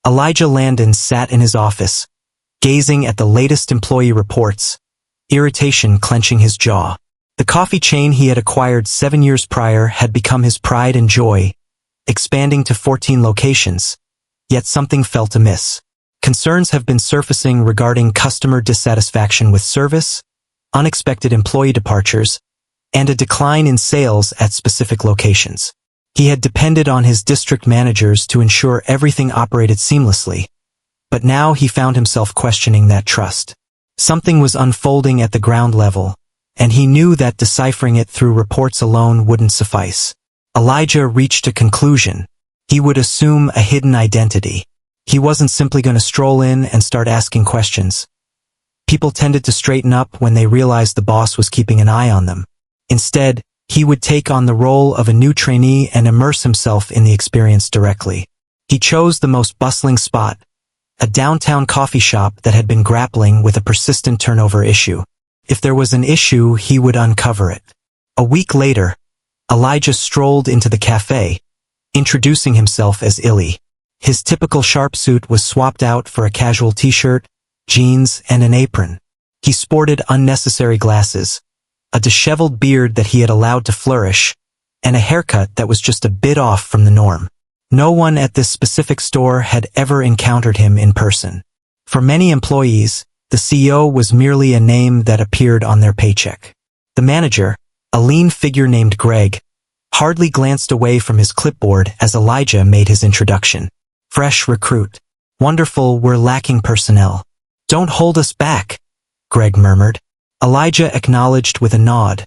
Elijah Landon sat in his office, gazing at the latest employee reports, irritation clenching his jaw. The coffee chain he had acquired 7 years prior had become his pride and joy, expanding to 14 locations, yet something felt amiss. Concerns have been surfacing regarding customer dissatisfaction with service, unexpected employee departures, and a decline in sales at specific locations. He had depended on his district managers to ensure everything operated seamlessly, but now he found himself questioning that trust. Something was unfolding at the ground level, and he knew that deciphering it through reports alone wouldn't suffice. Elijah reached a conclusion. He would assume a hidden identity. He wasn't simply going to stroll in and start asking questions. People tended to straighten up when they realized the boss was keeping an eye on them. Instead, he would take on the role of a new trainee and immerse himself in the experience directly. He chose the most bustling spot, a downtown coffee shop that had been grappling with a persistent turnover issue. If there was an issue, he would uncover it. A week later, Elijah strolled into the cafe, introducing himself as Illy. His typical sharp suit was swapped out for a casual t-shirt, jeans, and an apron. He sported unnecessary glasses, a disheveled beard that he had allowed to flourish, and a haircut that was just a bit off from the norm. No one at this specific store had ever encountered him in person. For many employees, the CEO was merely a name that appeared on their paycheck. The manager, a lean figure named Greg, hardly glanced away from his clipboard as Elijah made his introduction. "Fresh recruit. Wonderful, we're lacking personnel." "Don't hold us back," Greg murmured. Elijah acknowledged with a nod,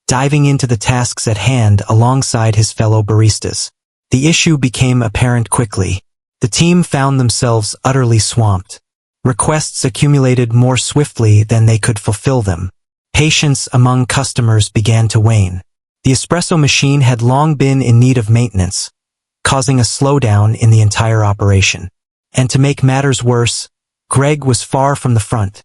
diving into the tasks at hand alongside his fellow baristas. The issue became apparent quickly. The team found themselves utterly swamped. Requests accumulated more swiftly than they could fulfill them. Patience among customers began to wane. The espresso machine had long been in need of maintenance, causing a slowdown in the entire operation. And to make matters worse, Greg was far from the front,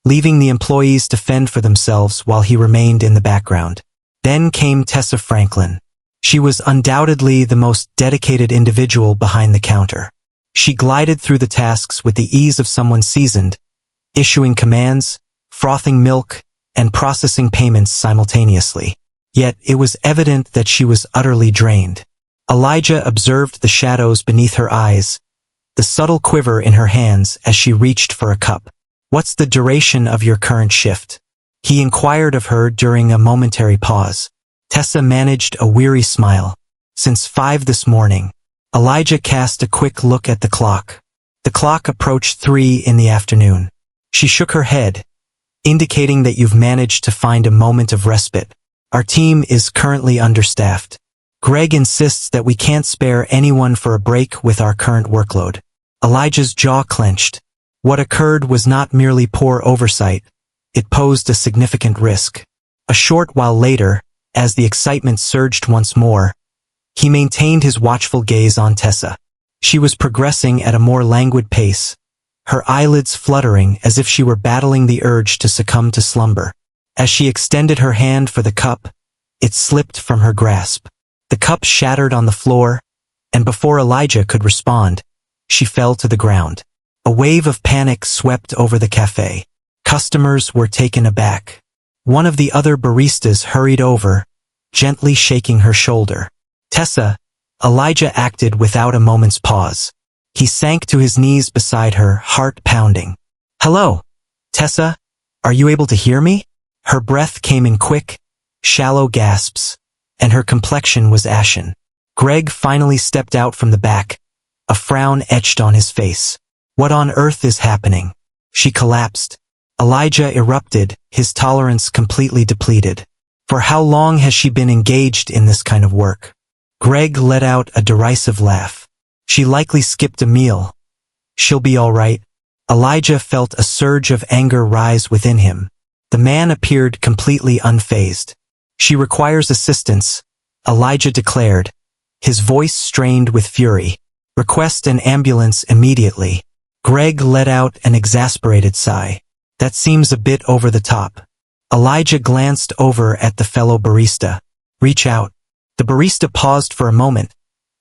leaving the employees to fend for themselves while he remained in the background. Then came Tessa Franklin. She was undoubtedly the most dedicated individual behind the counter. She glided through the tasks with the ease of someone seasoned, issuing commands, frothing milk, and processing payments simultaneously. Yet it was evident that she was utterly drained. Elijah observed the shadows beneath her eyes, the subtle quiver in her hands as she reached for a cup. "What's the duration of your current shift?" he inquired of her during a momentary pause. Tessa managed a weary smile. "Since 5 this morning." Elijah cast a quick look at the clock. The clock approached 3 in the afternoon. She shook her head, indicating that you've managed to find a moment of respite. "Our team is currently understaffed. Greg insists that we can't spare anyone for a break with our current workload." Elijah's jaw clenched. What occurred was not merely poor oversight, it posed a significant risk. A short while later, as the excitement surged once more, he maintained his watchful gaze on Tessa. She was progressing at a more languid pace, her eyelids fluttering as if she were battling the urge to succumb to slumber. As she extended her hand for the cup, it slipped from her grasp. The cup shattered on the floor, and before Elijah could respond, she fell to the ground. A wave of panic swept over the cafe. Customers were taken aback. One of the other baristas hurried over, gently shaking her shoulder. "Tessa," Elijah acted without a moment's pause. He sank to his knees beside her, heart pounding. "Hello, Tessa, are you able to hear me?" Her breath came in quick, shallow gasps, and her complexion was ashen. Greg finally stepped out from the back, a frown etched on his face. "What on earth is happening?" She collapsed. Elijah erupted, his tolerance completely depleted. For how long has she been engaged in this kind of work? Greg let out a derisive laugh. "She likely skipped a meal. She'll be all right." Elijah felt a surge of anger rise within him. The man appeared completely unfazed. "She requires assistance," Elijah declared, his voice strained with fury. "Request an ambulance immediately." Greg let out an exasperated sigh. "That seems a bit over the top." Elijah glanced over at the fellow barista. "Reach out." The barista paused for a moment,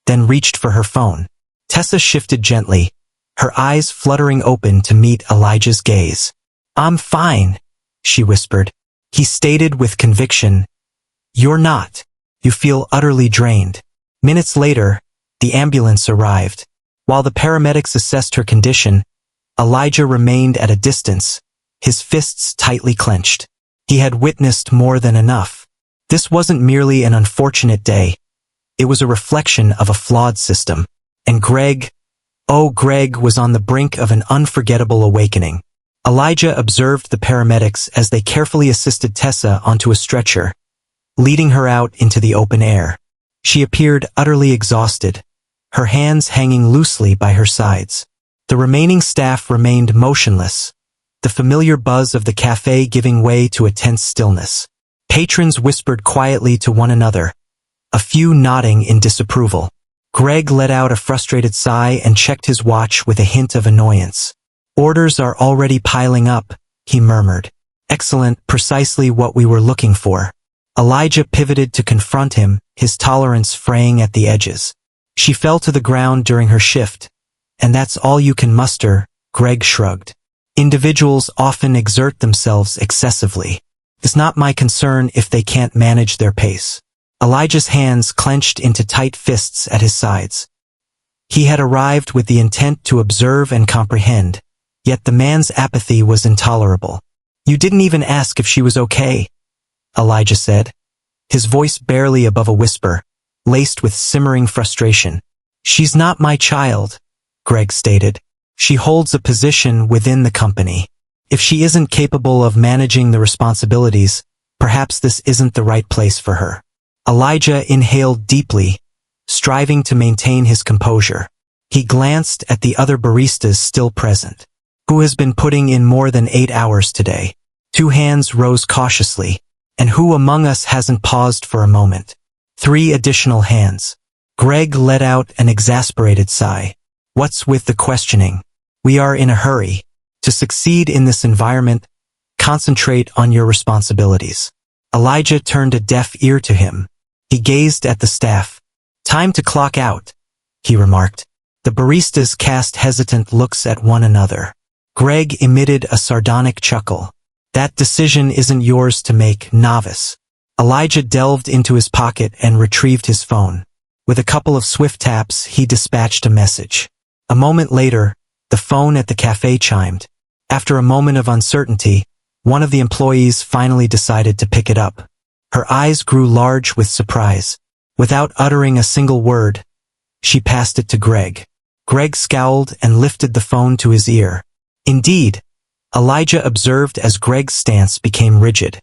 then reached for her phone. Tessa shifted gently, her eyes fluttering open to meet Elijah's gaze. "I'm fine," she whispered. He stated with conviction, "You're not. You feel utterly drained." Minutes later, the ambulance arrived. While the paramedics assessed her condition, Elijah remained at a distance, his fists tightly clenched. He had witnessed more than enough. This wasn't merely an unfortunate day. It was a reflection of a flawed system. And Greg was on the brink of an unforgettable awakening. Elijah observed the paramedics as they carefully assisted Tessa onto a stretcher, leading her out into the open air. She appeared utterly exhausted, her hands hanging loosely by her sides. The remaining staff remained motionless, the familiar buzz of the cafe giving way to a tense stillness. Patrons whispered quietly to one another, a few nodding in disapproval. Greg let out a frustrated sigh and checked his watch with a hint of annoyance. "Orders are already piling up," he murmured. "Excellent, precisely what we were looking for." Elijah pivoted to confront him, his tolerance fraying at the edges. "She fell to the ground during her shift, and that's all you can muster," Greg shrugged. "Individuals often exert themselves excessively. It's not my concern if they can't manage their pace." Elijah's hands clenched into tight fists at his sides. He had arrived with the intent to observe and comprehend, yet the man's apathy was intolerable. "You didn't even ask if she was okay," Elijah said, his voice barely above a whisper, laced with simmering frustration. "She's not my child," Greg stated. "She holds a position within the company. If she isn't capable of managing the responsibilities, perhaps this isn't the right place for her." Elijah inhaled deeply, striving to maintain his composure. He glanced at the other baristas still present. "Who has been putting in more than 8 hours today?" Two hands rose cautiously. "And who among us hasn't paused for a moment?" 3 additional hands. Greg let out an exasperated sigh. "What's with the questioning? We are in a hurry. To succeed in this environment, concentrate on your responsibilities." Elijah turned a deaf ear to him. He gazed at the staff. "Time to clock out," he remarked. The baristas cast hesitant looks at one another. Greg emitted a sardonic chuckle. "That decision isn't yours to make, novice." Elijah delved into his pocket and retrieved his phone. With a couple of swift taps, he dispatched a message. A moment later, the phone at the cafe chimed. After a moment of uncertainty, one of the employees finally decided to pick it up. Her eyes grew large with surprise. Without uttering a single word, she passed it to Greg. Greg scowled and lifted the phone to his ear. Indeed, Elijah observed as Greg's stance became rigid.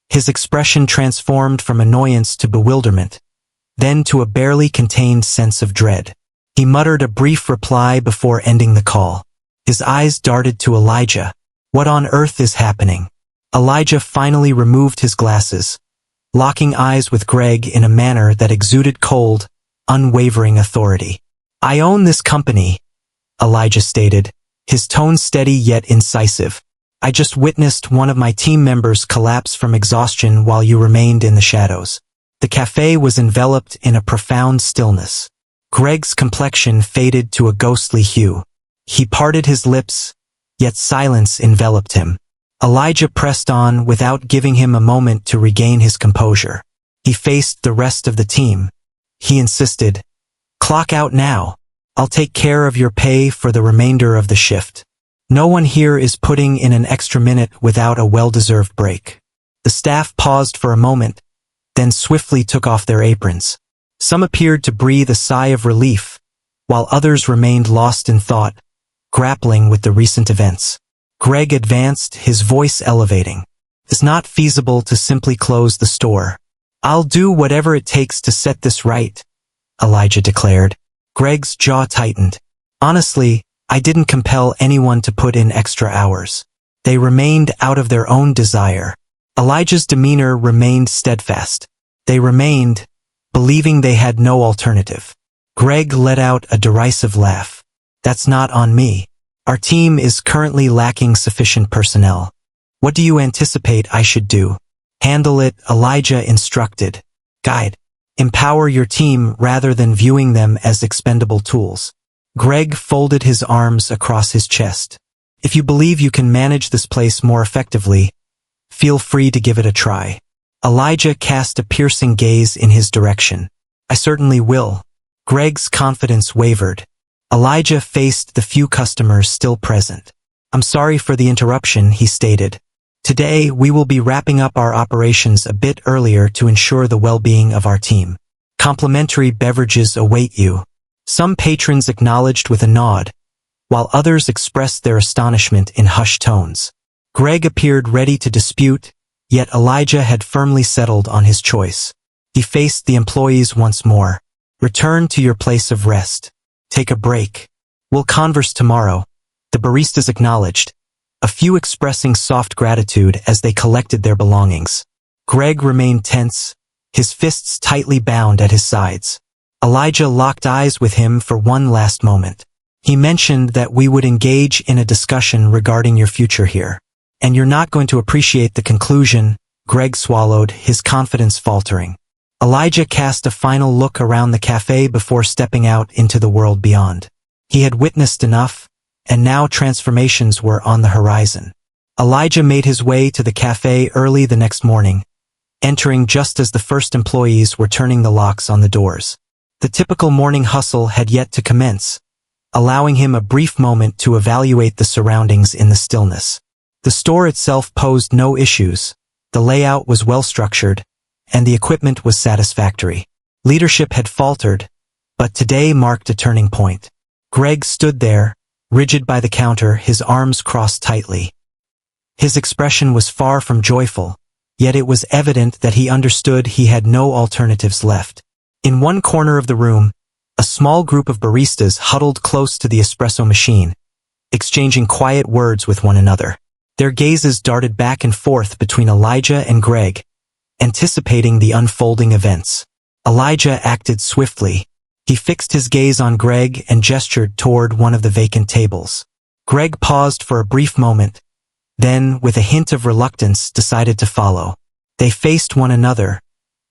His expression transformed from annoyance to bewilderment, then to a barely contained sense of dread. He muttered a brief reply before ending the call. His eyes darted to Elijah. "What on earth is happening?" Elijah finally removed his glasses, locking eyes with Greg in a manner that exuded cold, unwavering authority. "I own this company," Elijah stated, his tone steady yet incisive. "I just witnessed one of my team members collapse from exhaustion while you remained in the shadows." The cafe was enveloped in a profound stillness. Greg's complexion faded to a ghostly hue. He parted his lips, yet silence enveloped him. Elijah pressed on without giving him a moment to regain his composure. He faced the rest of the team. He insisted, "Clock out now. I'll take care of your pay for the remainder of the shift. No one here is putting in an extra minute without a well-deserved break." The staff paused for a moment, then swiftly took off their aprons. Some appeared to breathe a sigh of relief, while others remained lost in thought, grappling with the recent events. Greg advanced, his voice elevating. "It's not feasible to simply close the store. I'll do whatever it takes to set this right," Elijah declared. Greg's jaw tightened. "Honestly, I didn't compel anyone to put in extra hours. They remained out of their own desire." Elijah's demeanor remained steadfast. They remained, believing they had no alternative. Greg let out a derisive laugh. "That's not on me. Our team is currently lacking sufficient personnel. What do you anticipate I should do?" "Handle it," Elijah instructed. "Guide. Empower your team rather than viewing them as expendable tools." Greg folded his arms across his chest. If you believe you can manage this place more effectively, feel free to give it a try. Elijah cast a piercing gaze in his direction. I certainly will. Greg's confidence wavered. Elijah faced the few customers still present. I'm sorry for the interruption, he stated. Today, we will be wrapping up our operations a bit earlier to ensure the well-being of our team. Complimentary beverages await you. Some patrons acknowledged with a nod, while others expressed their astonishment in hushed tones. Greg appeared ready to dispute, yet Elijah had firmly settled on his choice. He faced the employees once more. Return to your place of rest. Take a break. We'll converse tomorrow. The baristas acknowledged, a few expressing soft gratitude as they collected their belongings. Greg remained tense, his fists tightly bound at his sides. Elijah locked eyes with him for one last moment. He mentioned that we would engage in a discussion regarding your future here. And you're not going to appreciate the conclusion. Greg swallowed, his confidence faltering. Elijah cast a final look around the cafe before stepping out into the world beyond. He had witnessed enough, and now transformations were on the horizon. Elijah made his way to the cafe early the next morning, entering just as the first employees were turning the locks on the doors. The typical morning hustle had yet to commence, allowing him a brief moment to evaluate the surroundings in the stillness. The store itself posed no issues, the layout was well structured, and the equipment was satisfactory. Leadership had faltered, but today marked a turning point. Greg stood there, rigid by the counter, his arms crossed tightly. His expression was far from joyful, yet it was evident that he understood he had no alternatives left. In one corner of the room, a small group of baristas huddled close to the espresso machine, exchanging quiet words with one another. Their gazes darted back and forth between Elijah and Greg, anticipating the unfolding events. Elijah acted swiftly. He fixed his gaze on Greg and gestured toward one of the vacant tables. Greg paused for a brief moment, then, with a hint of reluctance, decided to follow. They faced one another,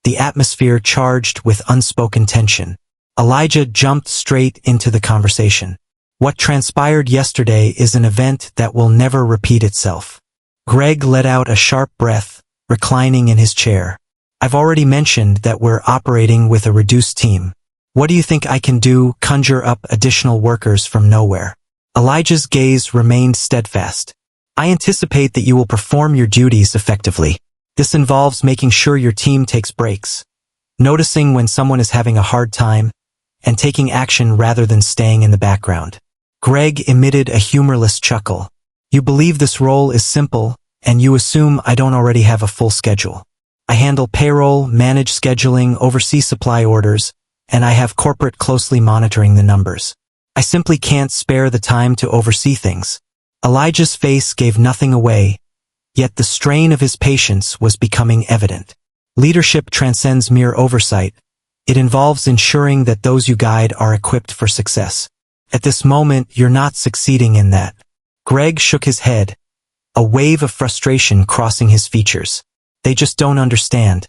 the atmosphere charged with unspoken tension. Elijah jumped straight into the conversation. What transpired yesterday is an event that will never repeat itself. Greg let out a sharp breath, reclining in his chair. I've already mentioned that we're operating with a reduced team. What do you think I can do? Conjure up additional workers from nowhere? Elijah's gaze remained steadfast. I anticipate that you will perform your duties effectively. This involves making sure your team takes breaks, noticing when someone is having a hard time, and taking action rather than staying in the background. Greg emitted a humorless chuckle. You believe this role is simple, and you assume I don't already have a full schedule. I handle payroll, manage scheduling, oversee supply orders, and I have corporate closely monitoring the numbers. I simply can't spare the time to oversee things. Elijah's face gave nothing away, yet the strain of his patience was becoming evident. Leadership transcends mere oversight. It involves ensuring that those you guide are equipped for success. At this moment, you're not succeeding in that. Greg shook his head, a wave of frustration crossing his features. They just don't understand.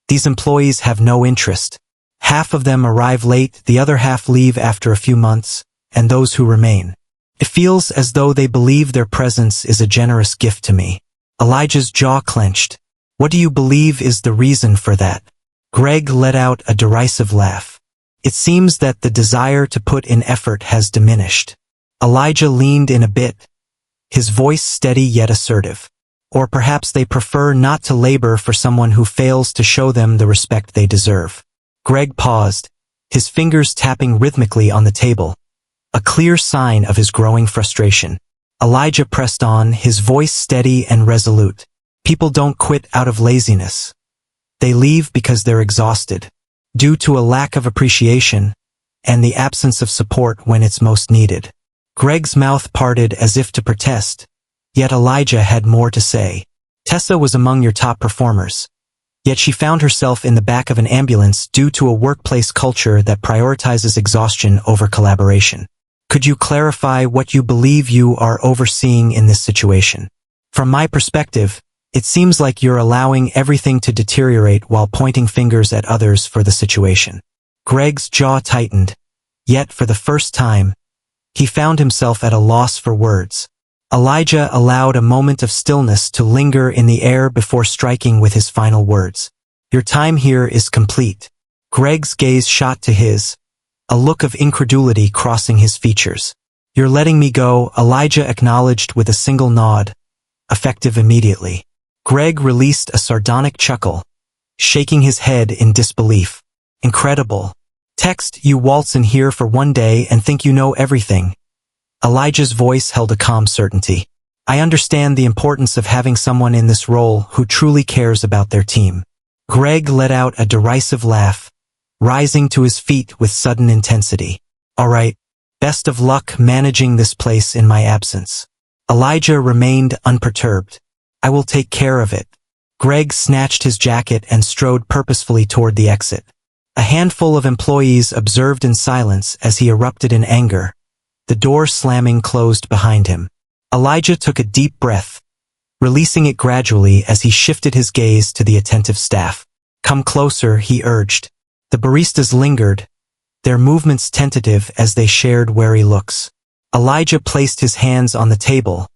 These employees have no interest. Half of them arrive late, the other half leave after a few months, and those who remain. It feels as though they believe their presence is a generous gift to me. Elijah's jaw clenched. What do you believe is the reason for that? Greg let out a derisive laugh. It seems that the desire to put in effort has diminished. Elijah leaned in a bit, his voice steady yet assertive. Or perhaps they prefer not to labor for someone who fails to show them the respect they deserve. Greg paused, his fingers tapping rhythmically on the table, a clear sign of his growing frustration. Elijah pressed on, his voice steady and resolute. People don't quit out of laziness. They leave because they're exhausted, due to a lack of appreciation and the absence of support when it's most needed. Greg's mouth parted as if to protest, yet Elijah had more to say. Tessa was among your top performers, yet she found herself in the back of an ambulance due to a workplace culture that prioritizes exhaustion over collaboration. Could you clarify what you believe you are overseeing in this situation? From my perspective, it seems like you're allowing everything to deteriorate while pointing fingers at others for the situation. Greg's jaw tightened, yet for the first time, He found himself at a loss for words. Elijah allowed a moment of stillness to linger in the air before striking with his final words. Your time here is complete. Greg's gaze shot to his, a look of incredulity crossing his features. You're letting me go, Elijah acknowledged with a single nod, effective immediately. Greg released a sardonic chuckle, shaking his head in disbelief. Incredible. Text, you waltz in here for one day and think you know everything. Elijah's voice held a calm certainty. I understand the importance of having someone in this role who truly cares about their team. Greg let out a derisive laugh, rising to his feet with sudden intensity. All right, best of luck managing this place in my absence. Elijah remained unperturbed. I will take care of it. Greg snatched his jacket and strode purposefully toward the exit. A handful of employees observed in silence as he erupted in anger, the door slamming closed behind him. Elijah took a deep breath, releasing it gradually as he shifted his gaze to the attentive staff. Come closer, he urged. The baristas lingered, their movements tentative as they shared wary looks. Elijah placed his hands on the table,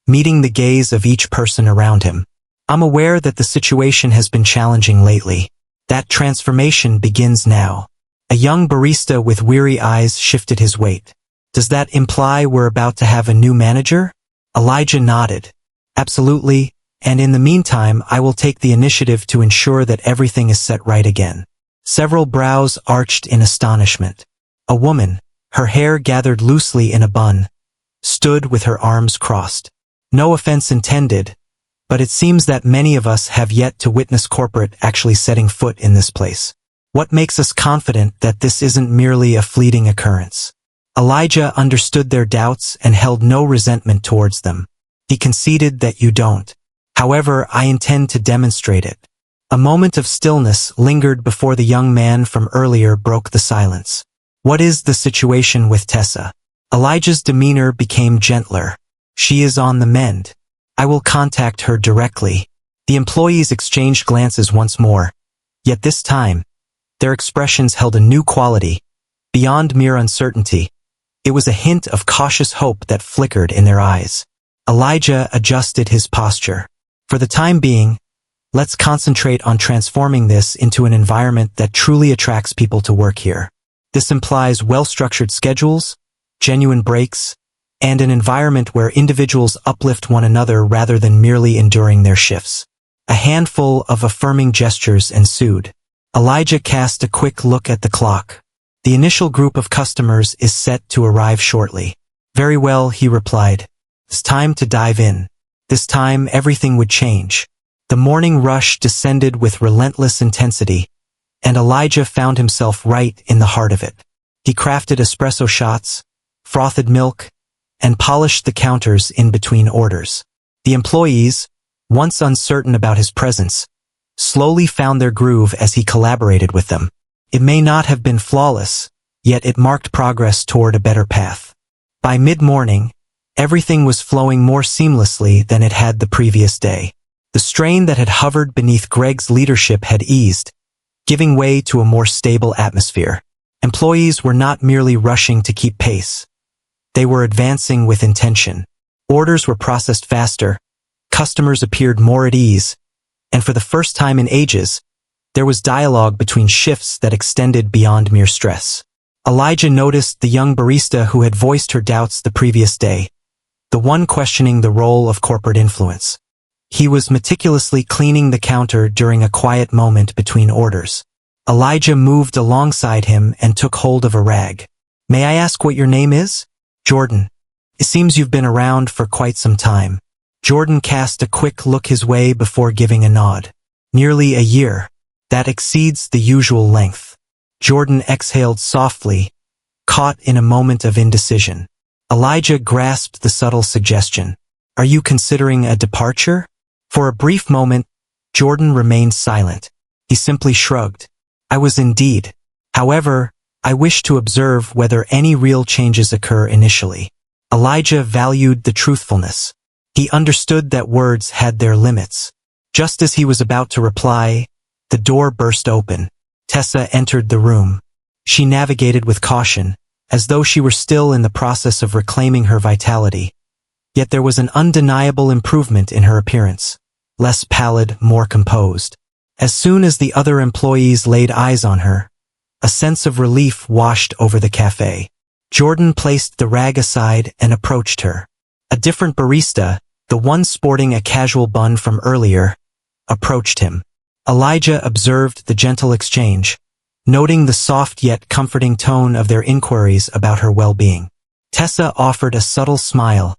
meeting the gaze of each person around him. I'm aware that the situation has been challenging lately. That transformation begins now. A young barista with weary eyes shifted his weight. Does that imply we're about to have a new manager? Elijah nodded. Absolutely, and in the meantime I will take the initiative to ensure that everything is set right again. Several brows arched in astonishment. A woman, her hair gathered loosely in a bun, stood with her arms crossed. No offense intended, but it seems that many of us have yet to witness corporate actually setting foot in this place. What makes us confident that this isn't merely a fleeting occurrence? Elijah understood their doubts and held no resentment towards them. He conceded that you don't. However, I intend to demonstrate it. A moment of stillness lingered before the young man from earlier broke the silence. What is the situation with Tessa? Elijah's demeanor became gentler. She is on the mend. I will contact her directly. The employees exchanged glances once more, yet this time, their expressions held a new quality. Beyond mere uncertainty, it was a hint of cautious hope that flickered in their eyes. Elijah adjusted his posture. For the time being, let's concentrate on transforming this into an environment that truly attracts people to work here. This implies well-structured schedules, genuine breaks, and an environment where individuals uplift one another rather than merely enduring their shifts. A handful of affirming gestures ensued. Elijah cast a quick look at the clock. The initial group of customers is set to arrive shortly. Very well, he replied. It's time to dive in. This time everything would change. The morning rush descended with relentless intensity, and Elijah found himself right in the heart of it. He crafted espresso shots, frothed milk, and polished the counters in between orders. The employees, once uncertain about his presence, slowly found their groove as he collaborated with them. It may not have been flawless, yet it marked progress toward a better path. By mid-morning, everything was flowing more seamlessly than it had the previous day. The strain that had hovered beneath Greg's leadership had eased, giving way to a more stable atmosphere. Employees were not merely rushing to keep pace. They were advancing with intention. Orders were processed faster, customers appeared more at ease, and for the first time in ages, there was dialogue between shifts that extended beyond mere stress. Elijah noticed the young barista who had voiced her doubts the previous day, the one questioning the role of corporate influence. He was meticulously cleaning the counter during a quiet moment between orders. Elijah moved alongside him and took hold of a rag. May I ask what your name is? Jordan. It seems you've been around for quite some time. Jordan cast a quick look his way before giving a nod. Nearly a year. That exceeds the usual length. Jordan exhaled softly, caught in a moment of indecision. Elijah grasped the subtle suggestion. Are you considering a departure? For a brief moment, Jordan remained silent. He simply shrugged. I was indeed. However, I wish to observe whether any real changes occur initially. Elijah valued the truthfulness. He understood that words had their limits. Just as he was about to reply, the door burst open. Tessa entered the room. She navigated with caution, as though she were still in the process of reclaiming her vitality. Yet there was an undeniable improvement in her appearance. Less pallid, more composed. As soon as the other employees laid eyes on her, a sense of relief washed over the cafe. Jordan placed the rag aside and approached her. A different barista, the one sporting a casual bun from earlier, approached him. Elijah observed the gentle exchange, noting the soft yet comforting tone of their inquiries about her well-being. Tessa offered a subtle smile,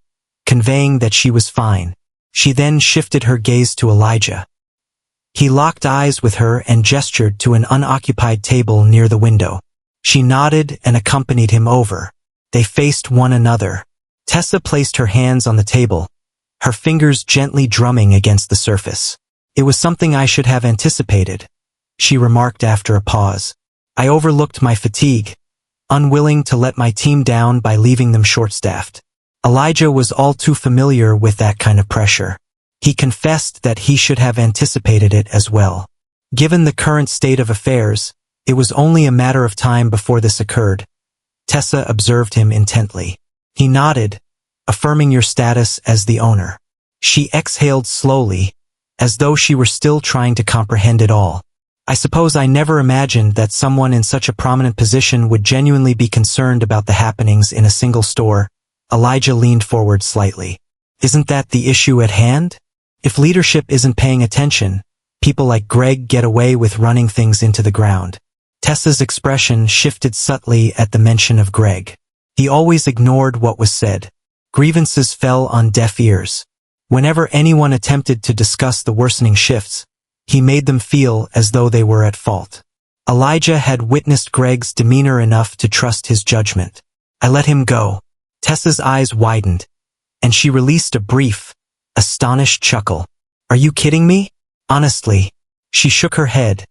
conveying that she was fine. She then shifted her gaze to Elijah. He locked eyes with her and gestured to an unoccupied table near the window. She nodded and accompanied him over. They faced one another. Tessa placed her hands on the table, her fingers gently drumming against the surface. "It was something I should have anticipated," she remarked after a pause. "I overlooked my fatigue, unwilling to let my team down by leaving them short-staffed." Elijah was all too familiar with that kind of pressure. He confessed that he should have anticipated it as well. Given the current state of affairs, it was only a matter of time before this occurred. Tessa observed him intently. He nodded, affirming your status as the owner. She exhaled slowly, as though she were still trying to comprehend it all. "I suppose I never imagined that someone in such a prominent position would genuinely be concerned about the happenings in a single store." Elijah leaned forward slightly. "Isn't that the issue at hand? If leadership isn't paying attention, people like Greg get away with running things into the ground." Tessa's expression shifted subtly at the mention of Greg. He always ignored what was said. Grievances fell on deaf ears. Whenever anyone attempted to discuss the worsening shifts, he made them feel as though they were at fault. Elijah had witnessed Greg's demeanor enough to trust his judgment. "I let him go." Tessa's eyes widened, and she released a brief, astonished chuckle. "Are you kidding me?" "Honestly." She shook her head,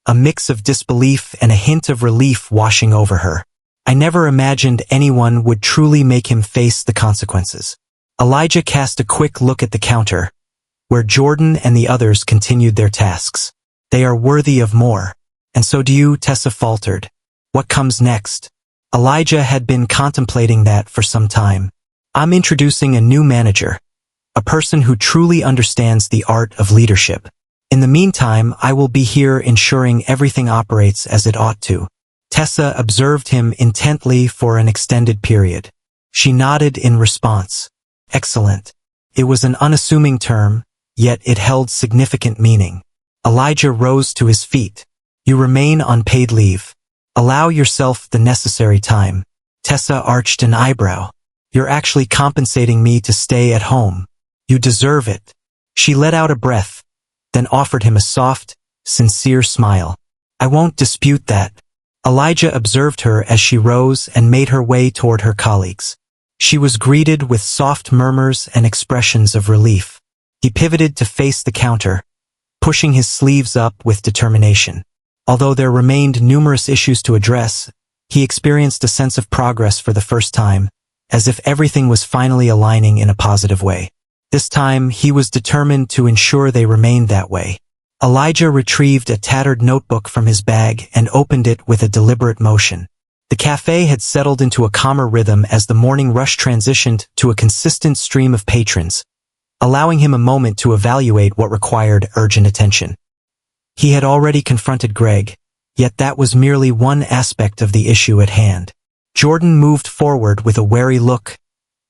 a mix of disbelief and a hint of relief washing over her. "I never imagined anyone would truly make him face the consequences." Elijah cast a quick look at the counter, where Jordan and the others continued their tasks. "They are worthy of more. And so do you," Tessa faltered. "What comes next?" Elijah had been contemplating that for some time. "I'm introducing a new manager, a person who truly understands the art of leadership. In the meantime, I will be here ensuring everything operates as it ought to." Tessa observed him intently for an extended period. She nodded in response. "Excellent." It was an unassuming term, yet it held significant meaning. Elijah rose to his feet. "You remain on paid leave. Allow yourself the necessary time." Tessa arched an eyebrow. "You're actually compensating me to stay at home. You deserve it." She let out a breath, then offered him a soft, sincere smile. "I won't dispute that." Elijah observed her as she rose and made her way toward her colleagues. She was greeted with soft murmurs and expressions of relief. He pivoted to face the counter, pushing his sleeves up with determination. Although there remained numerous issues to address, he experienced a sense of progress for the first time, as if everything was finally aligning in a positive way. This time, he was determined to ensure they remained that way. Elijah retrieved a tattered notebook from his bag and opened it with a deliberate motion. The cafe had settled into a calmer rhythm as the morning rush transitioned to a consistent stream of patrons, allowing him a moment to evaluate what required urgent attention. He had already confronted Greg, yet that was merely one aspect of the issue at hand. Jordan moved forward with a wary look,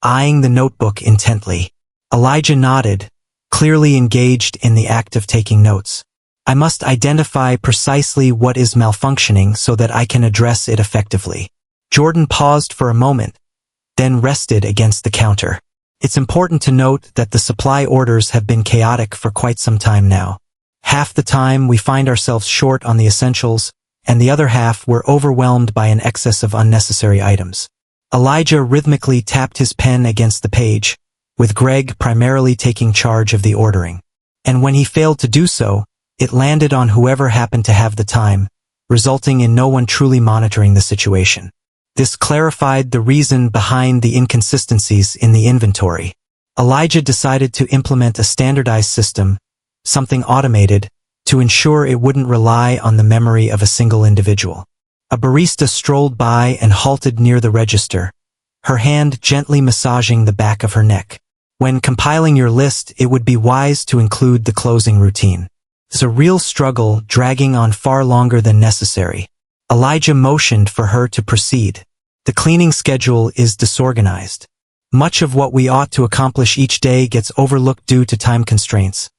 eyeing the notebook intently. Elijah nodded, clearly engaged in the act of taking notes. "I must identify precisely what is malfunctioning so that I can address it effectively." Jordan paused for a moment, then rested against the counter. "It's important to note that the supply orders have been chaotic for quite some time now. Half the time we find ourselves short on the essentials, and the other half we're overwhelmed by an excess of unnecessary items." Elijah rhythmically tapped his pen against the page, with Greg primarily taking charge of the ordering. And when he failed to do so, it landed on whoever happened to have the time, resulting in no one truly monitoring the situation. This clarified the reason behind the inconsistencies in the inventory. Elijah decided to implement a standardized system, something automated, to ensure it wouldn't rely on the memory of a single individual. A barista strolled by and halted near the register, her hand gently massaging the back of her neck. When compiling your list, it would be wise to include the closing routine. It's a real struggle, dragging on far longer than necessary. Elijah motioned for her to proceed. The cleaning schedule is disorganized. Much of what we ought to accomplish each day gets overlooked due to time constraints,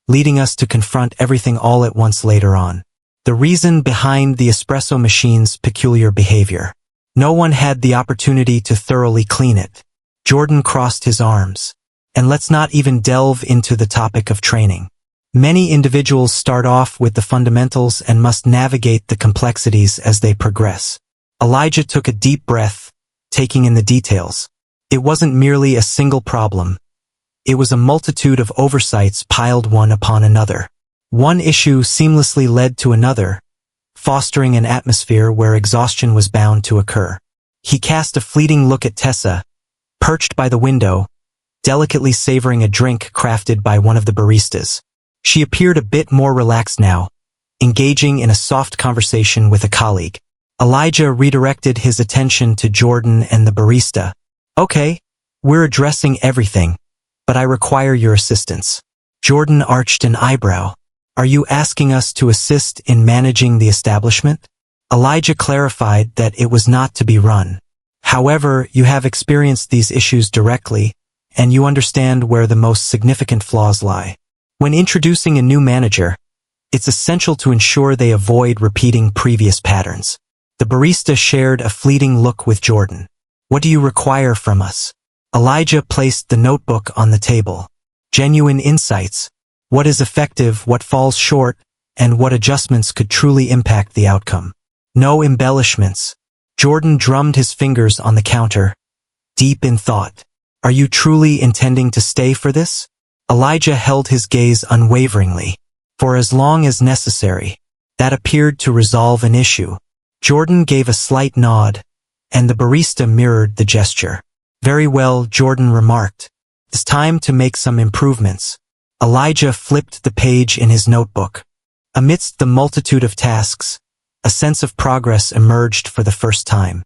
leading us to confront everything all at once later on. The reason behind the espresso machine's peculiar behavior. No one had the opportunity to thoroughly clean it. Jordan crossed his arms. And let's not even delve into the topic of training. Many individuals start off with the fundamentals and must navigate the complexities as they progress. Elijah took a deep breath, taking in the details. It wasn't merely a single problem. It was a multitude of oversights piled one upon another. One issue seamlessly led to another, fostering an atmosphere where exhaustion was bound to occur. He cast a fleeting look at Tessa, perched by the window, delicately savoring a drink crafted by one of the baristas. She appeared a bit more relaxed now, engaging in a soft conversation with a colleague. Elijah redirected his attention to Jordan and the barista. Okay, we're addressing everything, but I require your assistance. Jordan arched an eyebrow. Are you asking us to assist in managing the establishment? Elijah clarified that it was not to be run. However, you have experienced these issues directly, and you understand where the most significant flaws lie. When introducing a new manager, it's essential to ensure they avoid repeating previous patterns. The barista shared a fleeting look with Jordan. What do you require from us? Elijah placed the notebook on the table. Genuine insights. What is effective, what falls short, and what adjustments could truly impact the outcome. No embellishments. Jordan drummed his fingers on the counter, deep in thought. Are you truly intending to stay for this? Elijah held his gaze unwaveringly. For as long as necessary. That appeared to resolve an issue. Jordan gave a slight nod, and the barista mirrored the gesture. Very well, Jordan remarked. It's time to make some improvements. Elijah flipped the page in his notebook. Amidst the multitude of tasks, a sense of progress emerged for the first time.